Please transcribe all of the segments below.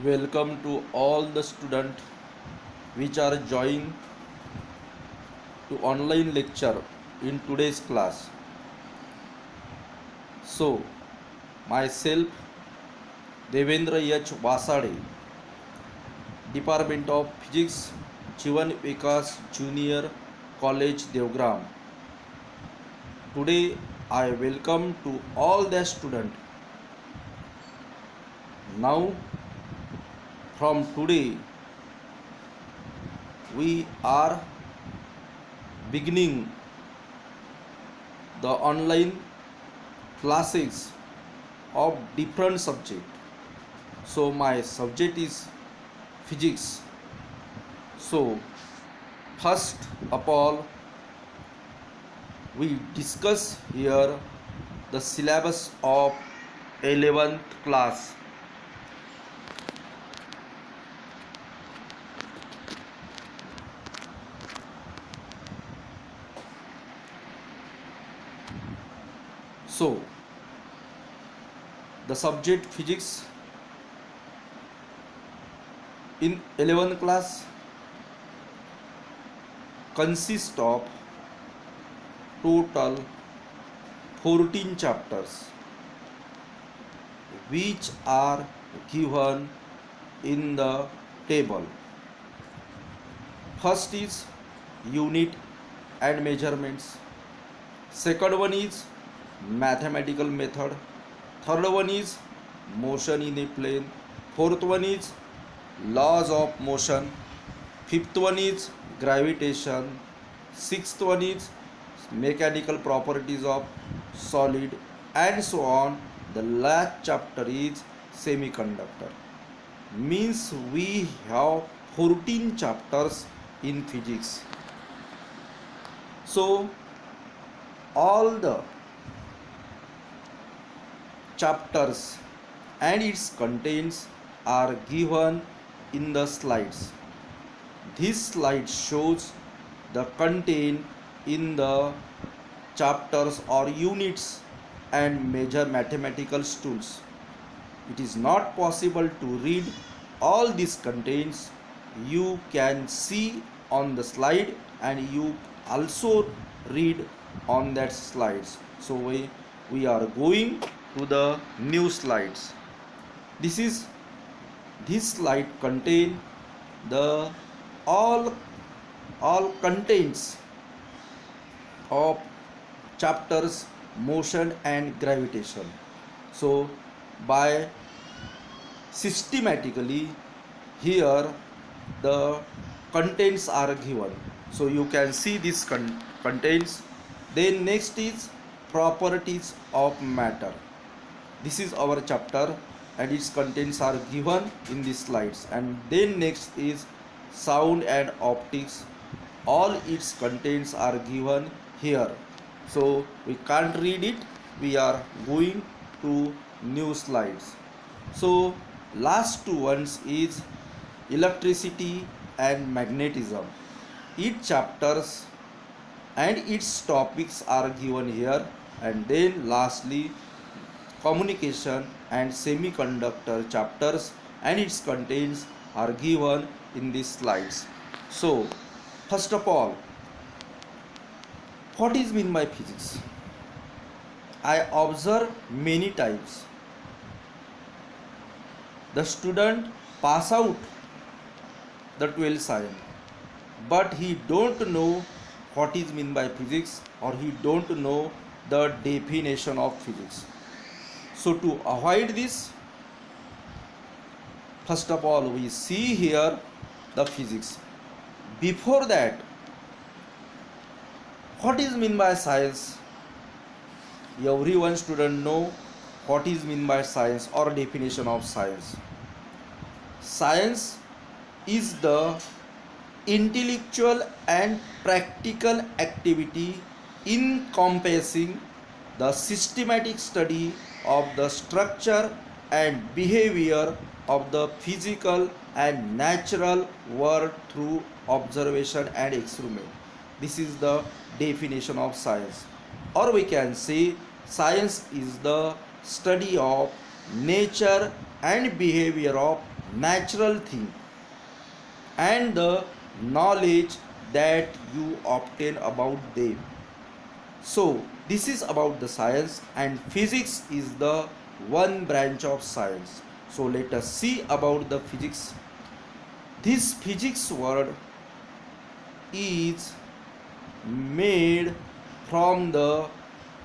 Welcome to all the students which are joining to online lecture in today's class. So, myself Devendra H. Vasade, Department of Physics, Jivan Vikas Junior College, Devgram. Today, I welcome to all the students. Now, from today, we are beginning the online classes of different subject. So my subject is physics. So first of all, we discuss here the syllabus of 11th class. So the subject physics in 11th class consists of total 14 chapters which are given in the table. First is unit and measurements. Second one is mathematical method. Third one is motion in a plane. Fourth one is laws of motion. Fifth one is gravitation. Sixth one is mechanical properties of solid, and so on. The last chapter is semiconductor. Means we have 14 chapters in physics. So all the chapters and its contents are given in the slides. This slide shows the content in the chapters or units and major mathematical tools. It is not possible to read all these contents. You can see on the slide and you also read on that slides. So we are going to the new slides. This slide contain the all contents of chapters motion and gravitation. So by systematically here the contents are given. So you can see this contents. Then next is properties of matter. This is our chapter and its contents are given in these slides. And then next is sound and optics. All its contents are given here. So we can't read it. We are going to new slides. So last two ones is electricity and magnetism. Each chapters and its topics are given here. And then lastly communication and semiconductor chapters and its contents are given in these slides. So first of all, what is mean by physics? I observe many times the student pass out the 12th science, but he don't know what is mean by physics, or he don't know the definition of physics. So to avoid this, first of all we see here the physics. Before that, what is mean by science? Everyone student know what is mean by science or definition of science. Science is the intellectual and practical activity encompassing the systematic study of the structure and behavior of the physical and natural world through observation and experiment. This is the definition of science. Or we can say science is the study of nature and behavior of natural thing and the knowledge that you obtain about them. So this is about the science, and physics is the one branch of science. So let us see about the physics. This physics word is made from the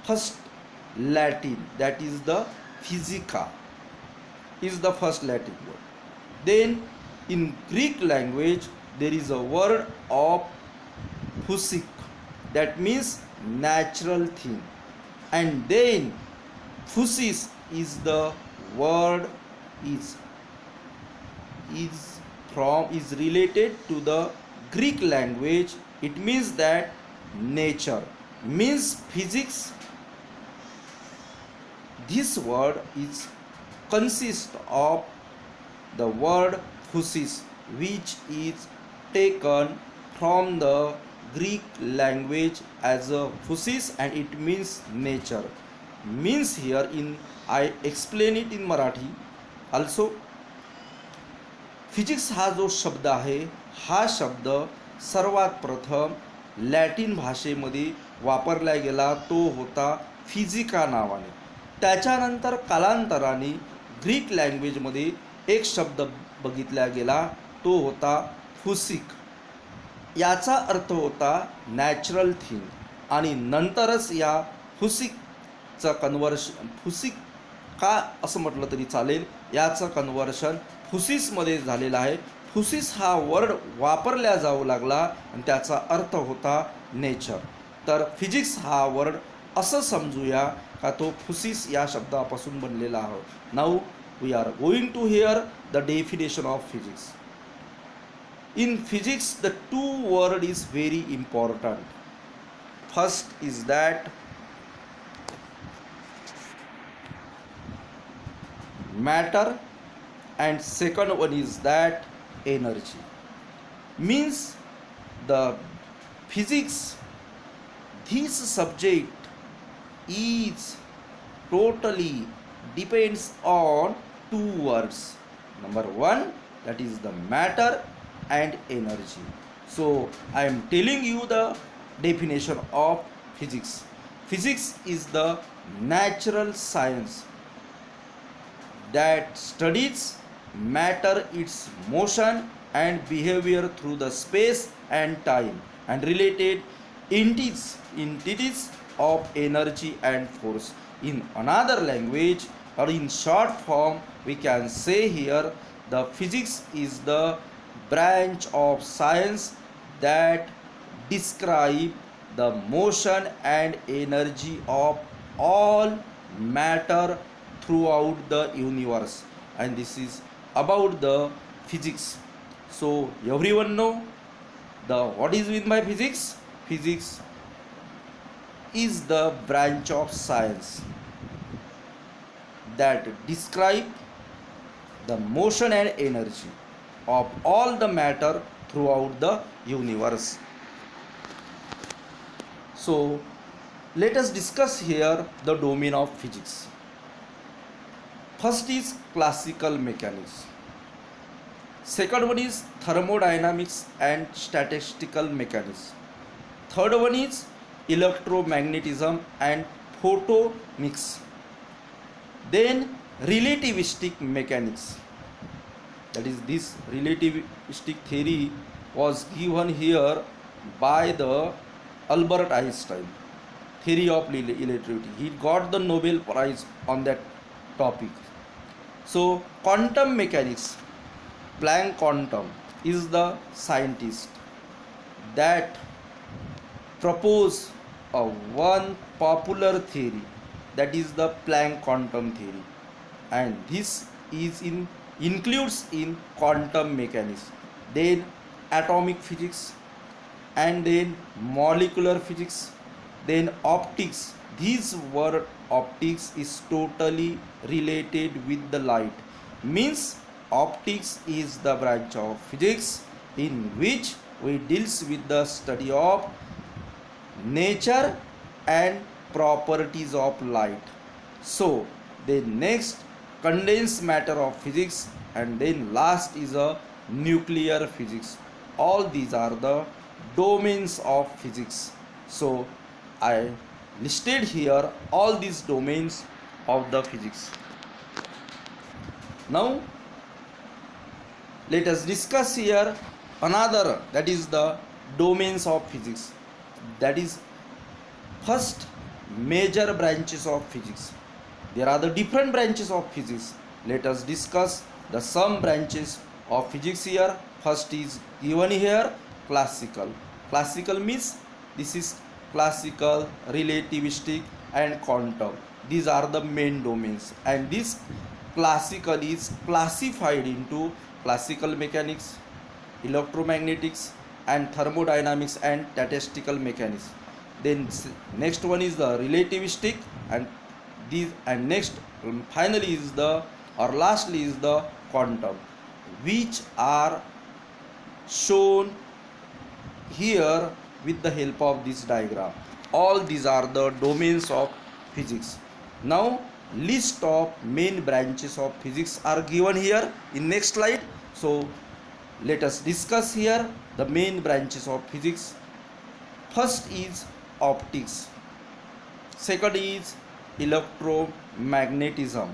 first Latin, that is the physica, is the first Latin word. Then in Greek language there is a word of physik, that means natural thing, and then physis is the word is related to the Greek language. It means that nature means physics. This word is consists of the word physis, which is taken from the Greek language as a physis, and it means nature. Means here in I explain it in Marathi also. Physics हा जो शब्द आहे, हा शब्द सर्वात प्रथम Latin भाषेमध्ये वापरला गेला, तो होता फिजिका नावाने. त्याच्यानंतर कालांतराने ग्रीक लँग्वेजमध्ये एक शब्द बघितला गेला, तो होता फुसिक. याचा अर्थ होता नॅचरल थिंग, आणि नंतरच या फुसिकचं कन्वर्शन, फुसिक का असं म्हटलं तरी चालेल, याचं कन्वर्शन फुसिसमध्ये झालेलं आहे. फुसिस हा वर्ड वापरला जाऊ लागला आणि त्याचा अर्थ होता नेचर. तर फिजिक्स हा वर्ड असं समजूया का तो फुसिस या शब्दापासून बनलेला आहे. Now we are going to hear the definition of physics. In physics, the two word is very important. First is that matter, and second one is that energy. Means the physics, this subject is totally depends on two words. Number one, that is the matter and energy. So I am telling you the definition of physics. Physics is the natural science that studies matter, its motion and behavior through the space and time, and related entities of energy and force. In another language, or in short form, we can say here the physics is the branch of science that describe the motion and energy of all matter throughout the universe, and this is about the physics. So everyone know the what is meant by physics. Physics is the branch of science that describe the motion and energy of all the matter throughout the universe. So let us discuss here the domain of physics. First is classical mechanics. Second one is thermodynamics and statistical mechanics. Third one is electromagnetism and photonics. Then relativistic mechanics. That is, this relativistic theory was given here by the Albert Einstein, theory of relativity. He got the Nobel Prize on that topic. So quantum mechanics, Planck quantum is the scientist that proposed a one popular theory, that is the Planck quantum theory, and this is includes in quantum mechanics, then atomic physics, and then molecular physics, then optics. This word optics is totally related with the light. Means optics is the branch of physics in which we deals with the study of nature and properties of light. So the next condensed matter of physics, and then last is a nuclear physics. All these are the domains of physics. So I listed here all these domains of the physics. Now let us discuss here another, that is the domains of physics. That is first major branches of physics. There are the different branches of physics. Let us discuss the some branches of physics here. First is given here, classical. Classical means this is classical, relativistic and quantum. These are the main domains, and this classical is classified into classical mechanics, electromagnetics and thermodynamics and statistical mechanics. Then next one is the relativistic, and these, and next finally is the, or lastly is the quantum, which are shown here with the help of this diagram. All these are the domains of physics. Now list of main branches of physics are given here in next slide. So let us discuss here the main branches of physics. First is optics, second is electromagnetism,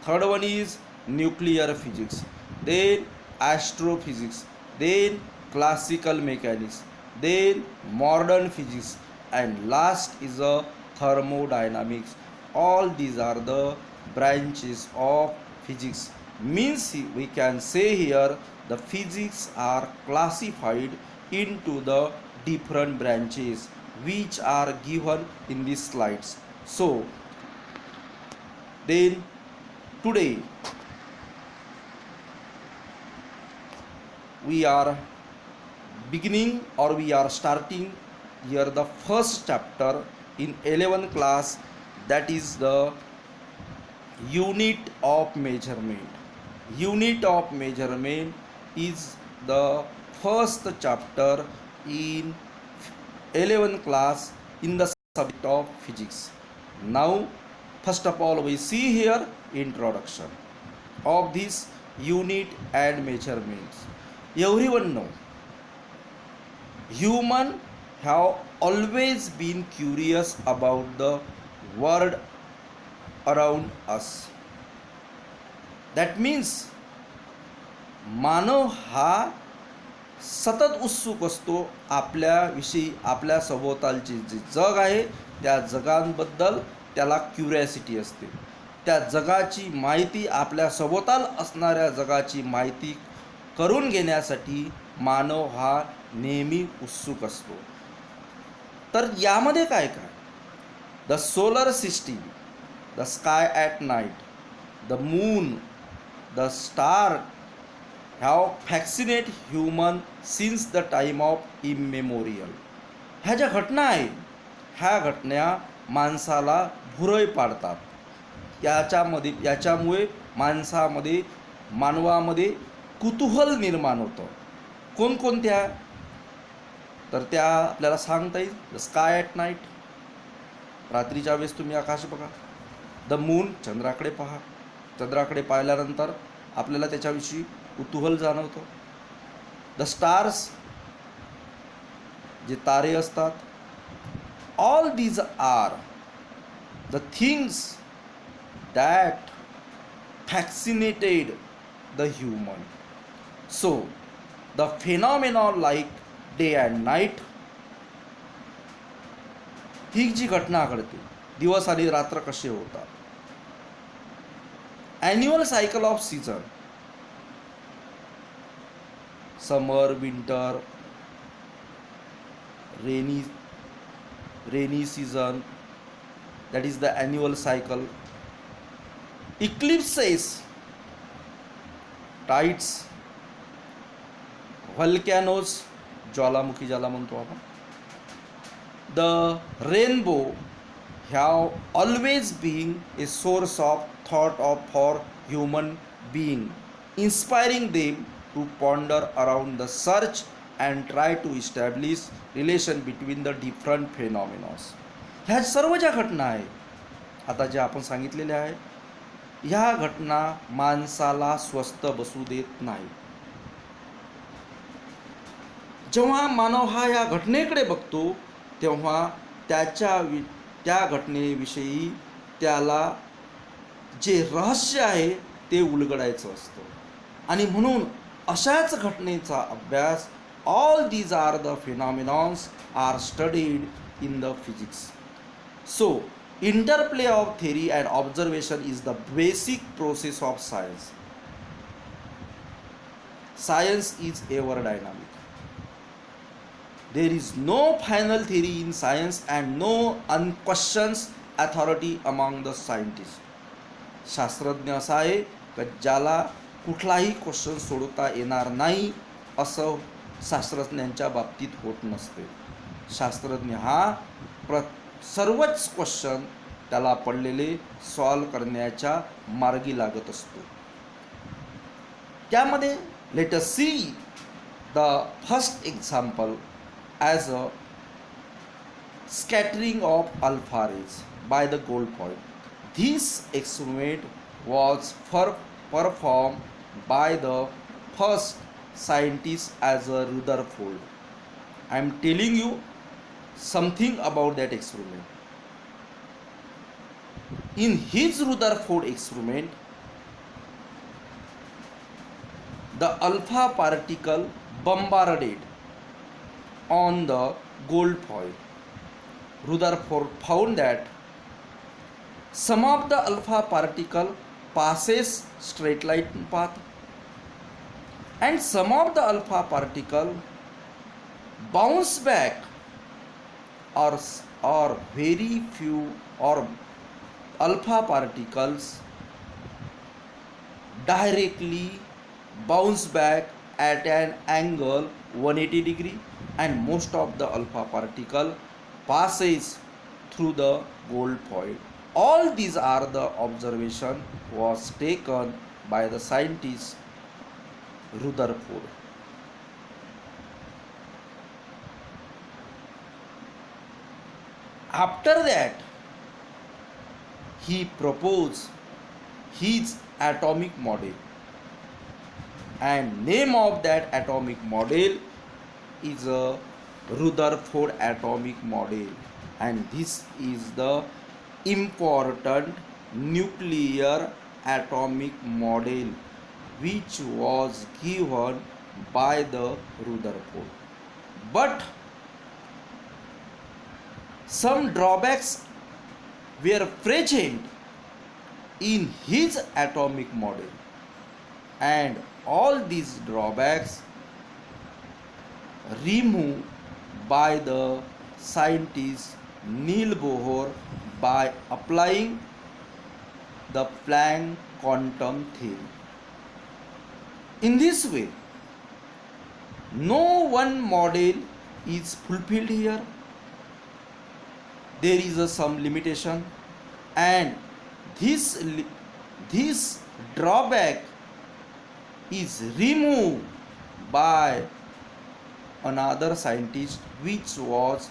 third one is nuclear physics, then astrophysics, then classical mechanics, then modern physics, and last is a thermodynamics. All these are the branches of physics. Means we can say here the physics are classified into the different branches which are given in these slides. So then today we are beginning, or we are starting here the first chapter in 11th class, that is the unit of measurement. Unit of measurement is the first chapter in 11th class in the subject of physics. Now first of all we see here introduction of this unit and measurements. Everyone know human have always been curious about the world around us. That means मानव हा सतत उत्सुक असतो आपल्याविषयी, आपल्या सभोवतालचे जे जग आहे त्या जगांबद्दल त्याला curiosity असते. त्या जगाची माहिती, आपल्या सभोवताल असणाऱ्या जगाची माहिती करून घेण्यासाठी मानव हा नेहमी उत्सुक असतो. तर यामध्ये काय काय, the solar system, the sky at night, the moon, the star have fascinate human since the time of immemorial. ह्या ज्या घटना आहे, ह्या घटना माणसाला भुरळ पाडतात. याच्यामुळे मानवामध्ये कुतूहल निर्माण होतं. कोणकोणत्या, तर त्या आपल्याला सांगता येईल. द स्काय ॲट नाईट, रात्रीच्या वेळेस तुम्ही आकाश बघा. द मून, चंद्राकडे पहा. चंद्राकडे पाहिल्यानंतर आपल्याला त्याच्याविषयी कुतूहल जाणवतं. द स्टार्स, जे तारे असतात. All these are the things that fascinated the human. So the phenomena like day and night, ही जी घटना घडते, दिवस आणि रात्र कसे होतात. Annual cycle of season, summer, winter, rainy season, that is the annual cycle. Eclipses, tides, volcanoes, ज्वालामुखी ज्याला म्हणतो आपण. The rainbow have always been a source of thought for human being, inspiring them to ponder around the search and try to establish relation between the different phenomena. ह्या सर्व ज्या घटना आहे आता ज्या आपण सांगितलेल्या आहे, ह्या घटना माणसाला स्वस्थ बसू देत नाही. जेव्हा मानव हा या घटनेकडे बघतो तेव्हा त्या घटनेविषयी त्याला जे रहस्य आहे ते उलगडायचं असतं आणि म्हणून अशाच घटनेचा अभ्यास all these are the phenomenons are studied in the physics. So interplay of theory and observation is the basic process of science. Science is ever dynamic. There is no final theory in science and no unquestioned authority among the scientists. शास्त्रज्ञ असा आहे की ज्याला कुठलाही question सोडवता येणार नाही असं शास्त्रज्ञांच्या बाबतीत होत नसते. शास्त्रज्ञ हा सर्वच क्वेश्चन त्याला पडलेले सॉल्व करण्याच्या मार्गी लागत असतो. त्यामध्ये let us see the first example as a scattering of alpha rays by the gold point. This experiment was performed by the first scientist as a Rutherford. I am telling you something about that experiment. In his Rutherford experiment, the alpha particle bombarded on the gold foil. Rutherford found that some of the alpha particle passes straight line path and some of the alpha particle bounce back or very few or alpha particles directly bounce back at an angle 180 degree and most of the alpha particle passes through the gold foil. All these are the observation was taken by the scientist Rutherford. After that, he proposed his atomic model, and name of that atomic model is a Rutherford atomic model, and this is the important nuclear atomic model which was given by the Rutherford. But some drawbacks were present in his atomic model, and all these drawbacks removed by the scientist Niels Bohr by applying the Planck quantum theory. In this way, no one model is fulfilled here. There is some limitation, and this drawback is removed by another scientist which was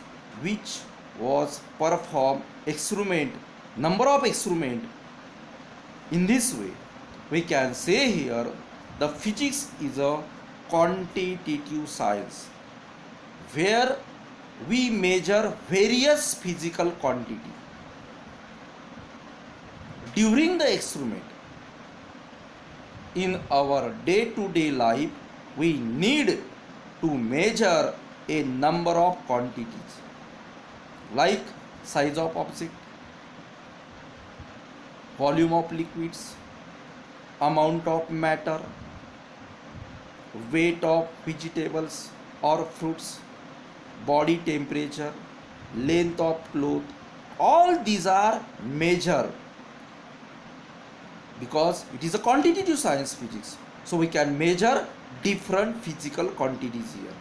perform experiment, number of experiment. In this way we can say here the physics is a quantitative science where we measure various physical quantity. During the experiment, in our day-to-day life, we need to measure a number of quantities like size of object, volume of liquids, amount of matter, weight of vegetables or fruits, body temperature, length of cloth. All these are measured because it is a quantitative science physics. So we can measure different physical quantities here.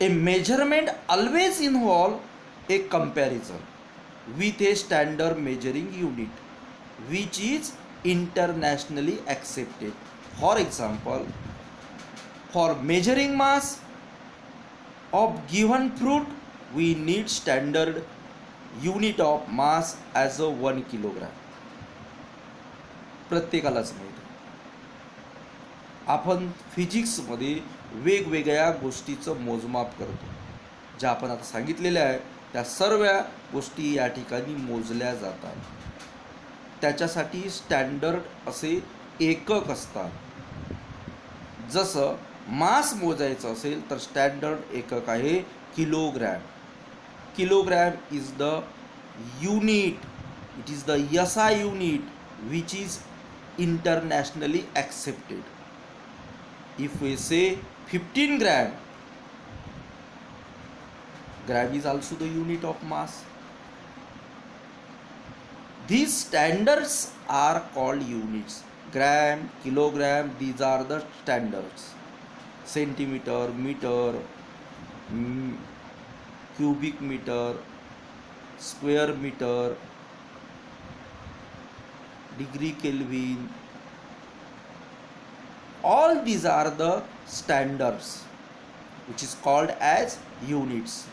A measurement always involves a comparison with a standard measuring unit which is internationally accepted. For example, for measuring mass of given fruit, we need standard unit of mass as a 1 kilogram. प्रत्येकालाच माहीत आहे. आपण फिजिक्समध्ये वेगवेगळ्या गोष्टीचं मोजमाप करतो. ज्या आपण आता सांगितलेल्या आहे त्या सर्व गोष्टी या ठिकाणी मोजल्या जातात. त्याच्यासाठी स्टँडर्ड असे एकक असतात. जसं मास मोजायचं असेल तर स्टँडर्ड एकक आहे kilogram. Kilogram is the unit, it is the SI unit which is internationally accepted. If we say 15 gram, gram is also the unit of mass. These standards are called units. Gram, kilogram, these are the standards. Centimeter, meter, cubic meter, square meter, degree Kelvin, all these are the standards which is called as units.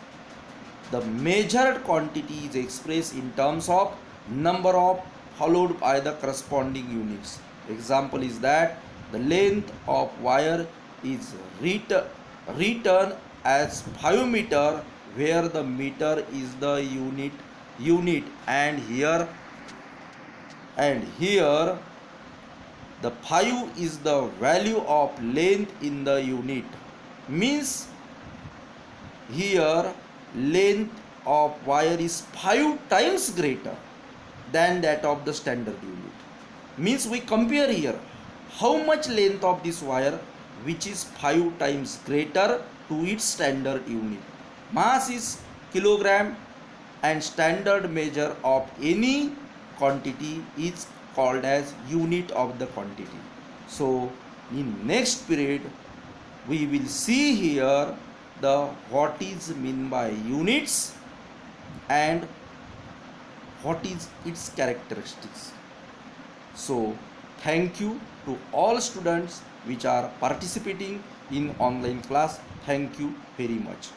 The measured quantity is expressed in terms of number of followed by the corresponding units. Example is that the length of wire is written as 5 meter, where the meter is the unit and here the 5 is the value of length in the unit. Means here length of wire is 5 times greater than that of the standard unit. Means we compare here how much length of this wire which is 5 times greater to its standard unit. Mass is kilogram and standard measure of any quantity is called as unit of the quantity. So in next period we will see here the what is mean by units and what is its characteristics. So thank you to all students which are participating in online class. Thank you very much.